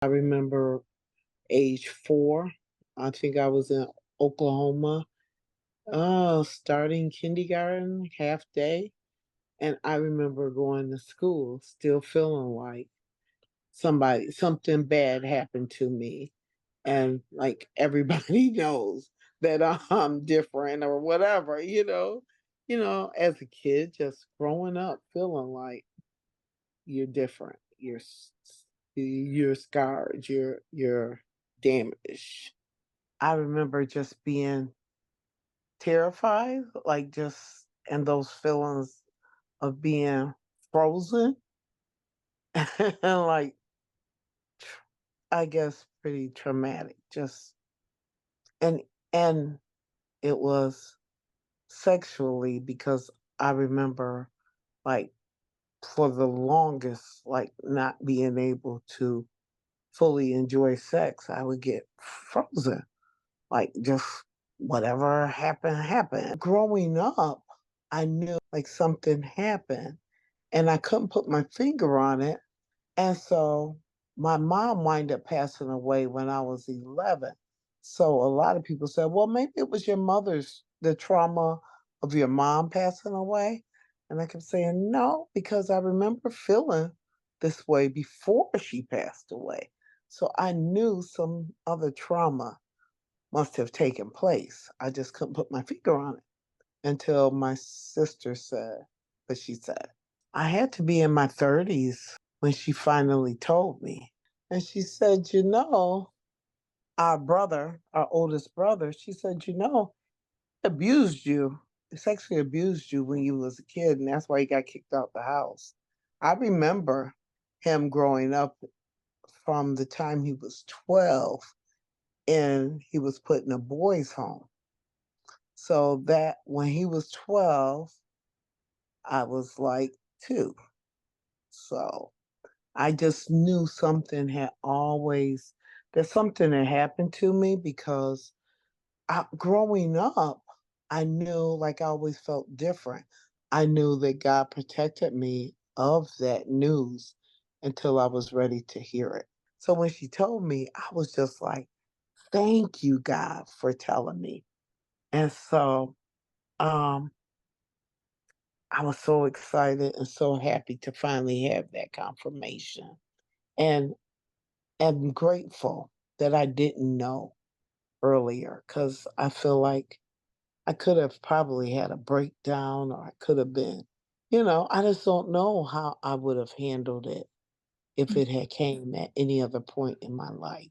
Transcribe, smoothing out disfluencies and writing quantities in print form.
I remember age 4, I think I was in Oklahoma, starting kindergarten, half day, and I remember going to school still feeling like something bad happened to me, and, like, everybody knows that I'm different or whatever, as a kid, just growing up feeling like you're different, you're scarred, you're damaged. I remember just being terrified, like, just and those feelings of being frozen and, like, I guess, pretty traumatic, just and and it was sexually because I remember, like, for the longest, like, not being able to fully enjoy sex. I would get frozen. Like, just whatever happened, happened. Growing up, I knew like something happened and I couldn't put my finger on it. And so my mom wound up passing away when I was 11. So a lot of people said, well, maybe it was the trauma of your mom passing away. And I kept saying, no, because I remember feeling this way before she passed away. So I knew some other trauma must have taken place. I just couldn't put my finger on it until my sister said what she said. I had to be in my 30s when she finally told me. And she said, our oldest brother, she said, abused you, sexually abused you when you was a kid, and that's why he got kicked out the house. I remember him growing up from the time he was 12 and he was put in a boys' home. So that when he was 12, I was like 2. So I just knew that something had happened to me because growing up, I knew like I always felt different. I knew that God protected me of that news until I was ready to hear it. So when she told me, I was just like, thank you, God, for telling me. And so um, I was so excited and so happy to finally have that confirmation. And am grateful that I didn't know earlier because I feel like I could have probably had a breakdown or I could have been, I just don't know how I would have handled it if it had came at any other point in my life.